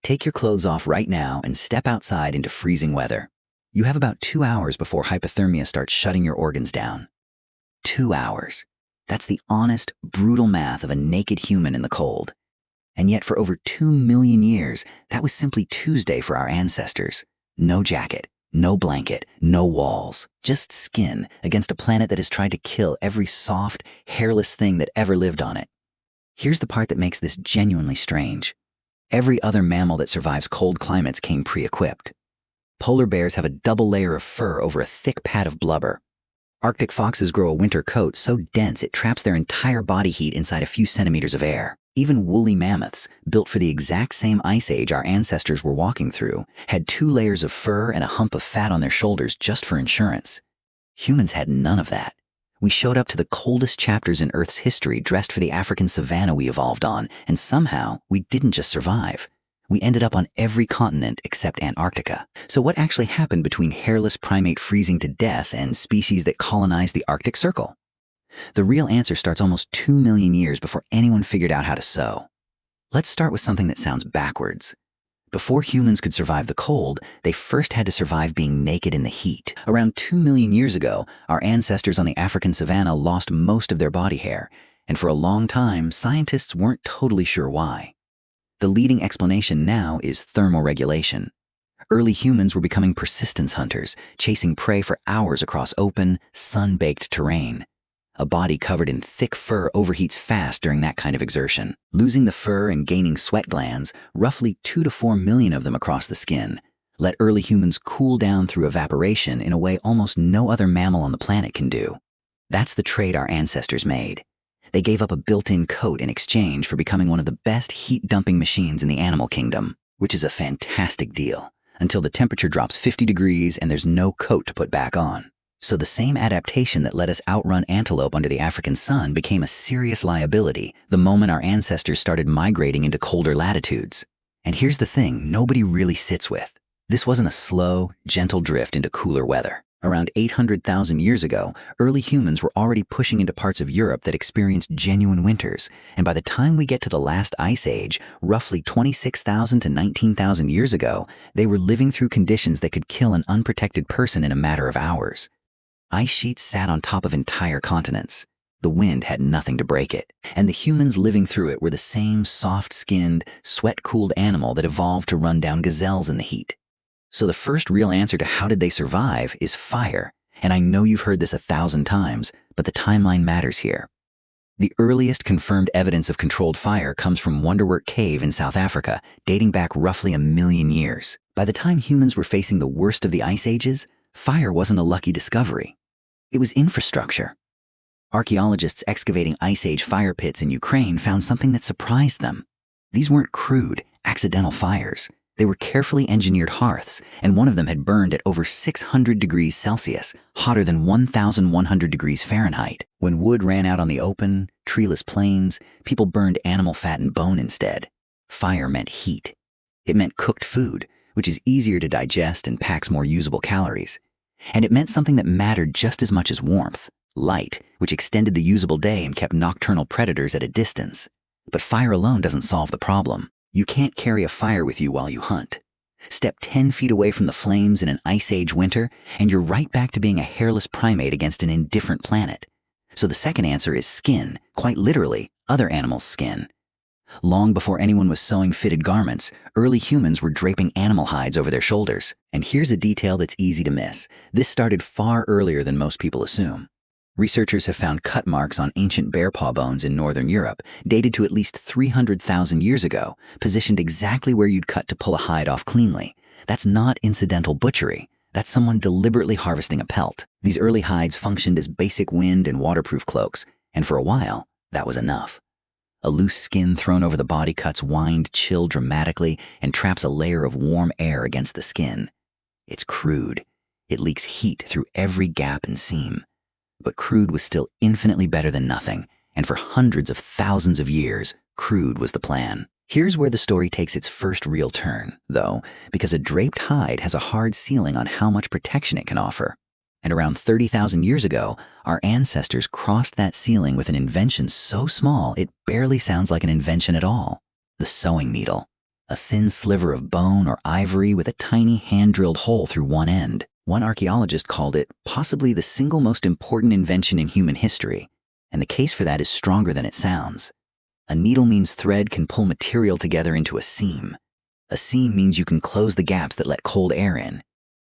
Take your clothes off right now and step outside into freezing weather. You have about 2 hours before hypothermia starts shutting your organs down. 2 hours. That's the honest, brutal math of a naked human in the cold. And yet for over 2 million years, that was simply Tuesday for our ancestors. No jacket, no blanket, no walls, just skin against a planet that has tried to kill every soft, hairless thing that ever lived on it. Here's the part that makes this genuinely strange. Every other mammal that survives cold climates came pre-equipped. Polar bears have a double layer of fur over a thick pad of blubber. Arctic foxes grow a winter coat so dense it traps their entire body heat inside a few centimeters of air. Even woolly mammoths, built for the exact same ice age our ancestors were walking through, had 2 layers of fur and a hump of fat on their shoulders just for insurance. Humans had none of that. We showed up to the coldest chapters in Earth's history dressed for the African savanna we evolved on, and somehow we didn't just survive. We ended up on every continent except Antarctica. So what actually happened between hairless primate freezing to death and species that colonized the Arctic Circle? The real answer starts almost 2 million years before anyone figured out how to sew. Let's start with something that sounds backwards. Before humans could survive the cold, they first had to survive being naked in the heat. Around 2 million years ago, our ancestors on the African savanna lost most of their body hair, and for a long time, scientists weren't totally sure why. The leading explanation now is thermoregulation. Early humans were becoming persistence hunters, chasing prey for hours across open, sun-baked terrain. A body covered in thick fur overheats fast during that kind of exertion. Losing the fur and gaining sweat glands, roughly 2 to 4 million of them across the skin, let early humans cool down through evaporation in a way almost no other mammal on the planet can do. That's the trade our ancestors made. They gave up a built-in coat in exchange for becoming one of the best heat-dumping machines in the animal kingdom, which is a fantastic deal, until the temperature drops 50 degrees and there's no coat to put back on. So the same adaptation that let us outrun antelope under the African sun became a serious liability the moment our ancestors started migrating into colder latitudes. And here's the thing nobody really sits with. This wasn't a slow, gentle drift into cooler weather. Around 800,000 years ago, early humans were already pushing into parts of Europe that experienced genuine winters, and by the time we get to the last ice age, roughly 26,000 to 19,000 years ago, they were living through conditions that could kill an unprotected person in a matter of hours. Ice sheets sat on top of entire continents. The wind had nothing to break it, and the humans living through it were the same soft-skinned, sweat-cooled animal that evolved to run down gazelles in the heat. So the first real answer to how did they survive is fire, and I know you've heard this 1,000 times, but the timeline matters here. The earliest confirmed evidence of controlled fire comes from Wonderwork Cave in South Africa, dating back roughly 1 million years. By the time humans were facing the worst of the ice ages, fire wasn't a lucky discovery. It was infrastructure. Archaeologists excavating Ice Age fire pits in Ukraine found something that surprised them. These weren't crude, accidental fires. They were carefully engineered hearths, and one of them had burned at over 600 degrees Celsius, hotter than 1,100 degrees Fahrenheit. When wood ran out on the open, treeless plains, people burned animal fat and bone instead. Fire meant heat. It meant cooked food, which is easier to digest and packs more usable calories. And it meant something that mattered just as much as warmth, light, which extended the usable day and kept nocturnal predators at a distance. But fire alone doesn't solve the problem. You can't carry a fire with you while you hunt. Step 10 feet away from the flames in an Ice Age winter, and you're right back to being a hairless primate against an indifferent planet. So the second answer is skin, quite literally, other animals' skin. Long before anyone was sewing fitted garments, early humans were draping animal hides over their shoulders. And here's a detail that's easy to miss. This started far earlier than most people assume. Researchers have found cut marks on ancient bear paw bones in northern Europe, dated to at least 300,000 years ago, positioned exactly where you'd cut to pull a hide off cleanly. That's not incidental butchery. That's someone deliberately harvesting a pelt. These early hides functioned as basic wind and waterproof cloaks, and for a while, that was enough. A loose skin thrown over the body cuts wind chill dramatically and traps a layer of warm air against the skin. It's crude. It leaks heat through every gap and seam. But crude was still infinitely better than nothing, and for hundreds of thousands of years, crude was the plan. Here's where the story takes its first real turn, though, because a draped hide has a hard ceiling on how much protection it can offer. And around 30,000 years ago, our ancestors crossed that ceiling with an invention so small it barely sounds like an invention at all: the sewing needle. a thin sliver of bone or ivory with a tiny hand-drilled hole through one end. One archaeologist called it possibly the single most important invention in human history, and the case for that is stronger than it sounds. A needle means thread can pull material together into a seam. A seam means you can close the gaps that let cold air in.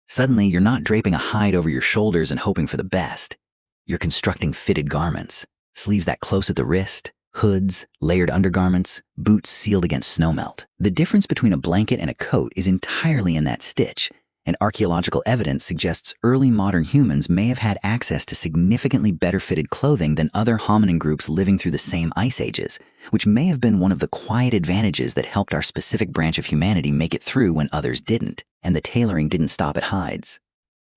Suddenly, you're not draping a hide over your shoulders and hoping for the best. You're constructing fitted garments, sleeves that close at the wrist, hoods, layered undergarments, boots sealed against snowmelt. The difference between a blanket and a coat is entirely in that stitch, and archaeological evidence suggests early modern humans may have had access to significantly better fitted clothing than other hominin groups living through the same ice ages, which may have been one of the quiet advantages that helped our specific branch of humanity make it through when others didn't, and the tailoring didn't stop at hides.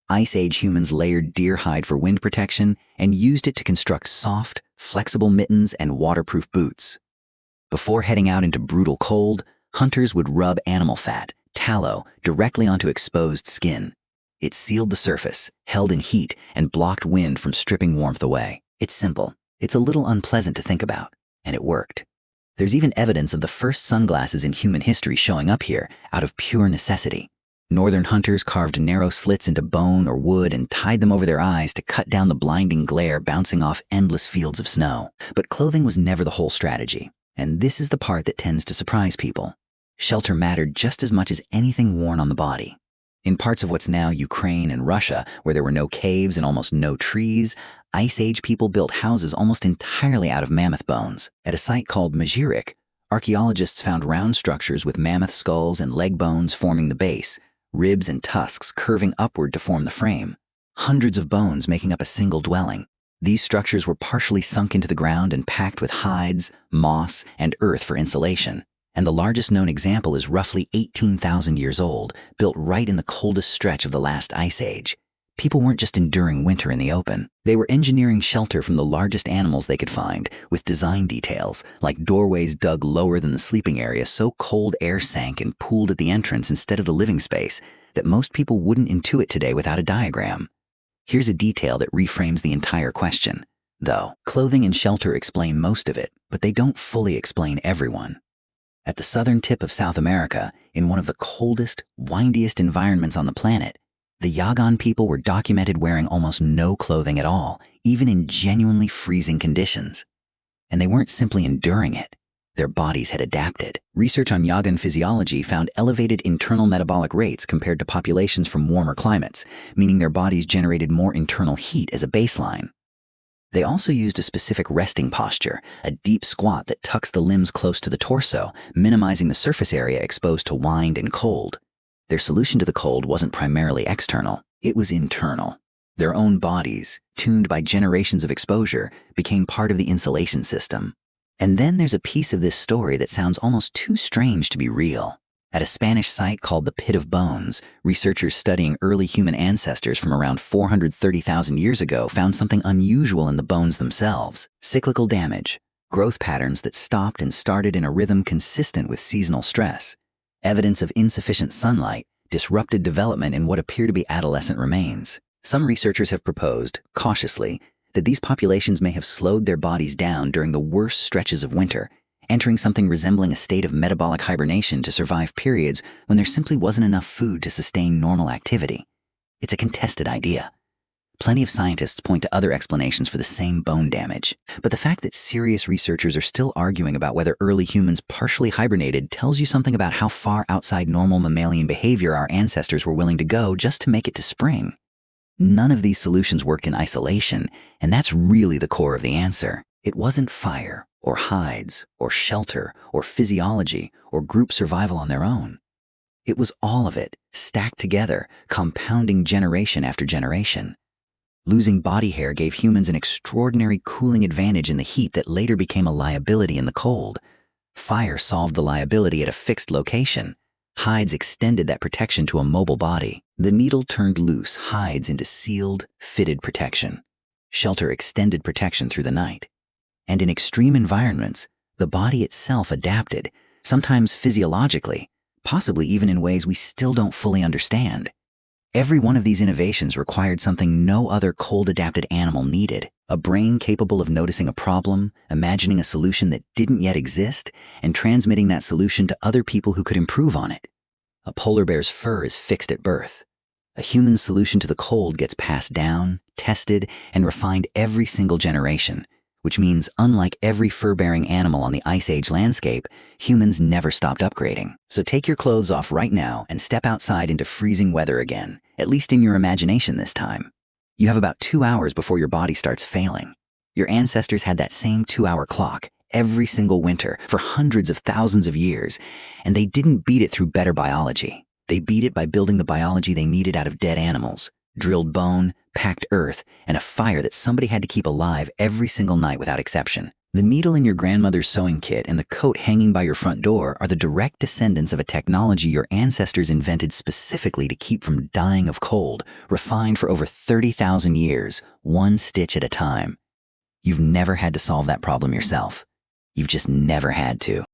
Ice Age humans layered deer hide for wind protection and used it to construct soft, flexible mittens and waterproof boots. Before heading out into brutal cold, hunters would rub animal fat, tallow, directly onto exposed skin. It sealed the surface, held in heat, and blocked wind from stripping warmth away. It's simple. It's a little unpleasant to think about, and it worked. There's even evidence of the first sunglasses in human history showing up here out of pure necessity. Northern hunters carved narrow slits into bone or wood and tied them over their eyes to cut down the blinding glare bouncing off endless fields of snow. But clothing was never the whole strategy, and this is the part that tends to surprise people. Shelter mattered just as much as anything worn on the body. In parts of what's now Ukraine and Russia, where there were no caves and almost no trees, Ice Age people built houses almost entirely out of mammoth bones. At a site called Mazurek, archaeologists found round structures with mammoth skulls and leg bones forming the base, ribs and tusks curving upward to form the frame. Hundreds of bones making up a single dwelling. These structures were partially sunk into the ground and packed with hides, moss, and earth for insulation. And the largest known example is roughly 18,000 years old, built right in the coldest stretch of the last ice age. People weren't just enduring winter in the open. They were engineering shelter from the largest animals they could find, with design details, like doorways dug lower than the sleeping area so cold air sank and pooled at the entrance instead of the living space, that most people wouldn't intuit today without a diagram. Here's a detail that reframes the entire question. Though, clothing and shelter explain most of it, but they don't fully explain everyone. At the southern tip of South America, in one of the coldest, windiest environments on the planet, the Yagan people were documented wearing almost no clothing at all, even in genuinely freezing conditions. And they weren't simply enduring it. Their bodies had adapted. Research on Yagan physiology found elevated internal metabolic rates compared to populations from warmer climates, meaning their bodies generated more internal heat as a baseline. They also used a specific resting posture, a deep squat that tucks the limbs close to the torso, minimizing the surface area exposed to wind and cold. Their solution to the cold wasn't primarily external, it was internal. Their own bodies, tuned by generations of exposure, became part of the insulation system. And then there's a piece of this story that sounds almost too strange to be real. At a Spanish site called the Pit of Bones, researchers studying early human ancestors from around 430,000 years ago found something unusual in the bones themselves: cyclical damage, growth patterns that stopped and started in a rhythm consistent with seasonal stress, evidence of insufficient sunlight, disrupted development in what appear to be adolescent remains. Some researchers have proposed, cautiously, that these populations may have slowed their bodies down during the worst stretches of winter, entering something resembling a state of metabolic hibernation to survive periods when there simply wasn't enough food to sustain normal activity. It's a contested idea. Plenty of scientists point to other explanations for the same bone damage, but the fact that serious researchers are still arguing about whether early humans partially hibernated tells you something about how far outside normal mammalian behavior our ancestors were willing to go just to make it to spring. None of these solutions worked in isolation, and that's really the core of the answer. It wasn't fire, or hides, or shelter, or physiology, or group survival on their own. It was all of it, stacked together, compounding generation after generation. Losing body hair gave humans an extraordinary cooling advantage in the heat that later became a liability in the cold. Fire solved the liability at a fixed location. Hides extended that protection to a mobile body. The needle turned loose hides into sealed, fitted protection. Shelter extended protection through the night. And in extreme environments, the body itself adapted, sometimes physiologically, possibly even in ways we still don't fully understand. Every one of these innovations required something no other cold-adapted animal needed: a brain capable of noticing a problem, imagining a solution that didn't yet exist, and transmitting that solution to other people who could improve on it. A polar bear's fur is fixed at birth. A human solution to the cold gets passed down, tested, and refined every single generation, which means, unlike every fur-bearing animal on the Ice Age landscape, humans never stopped upgrading. So take your clothes off right now and step outside into freezing weather again, at least in your imagination this time. You have about 2 hours before your body starts failing. Your ancestors had that same 2-hour clock every single winter for hundreds of thousands of years, and they didn't beat it through better biology. They beat it by building the biology they needed out of dead animals: drilled bone, packed earth, and a fire that somebody had to keep alive every single night without exception. The needle in your grandmother's sewing kit and the coat hanging by your front door are the direct descendants of a technology your ancestors invented specifically to keep from dying of cold, refined for over 30,000 years, one stitch at a time. You've never had to solve that problem yourself. You've just never had to.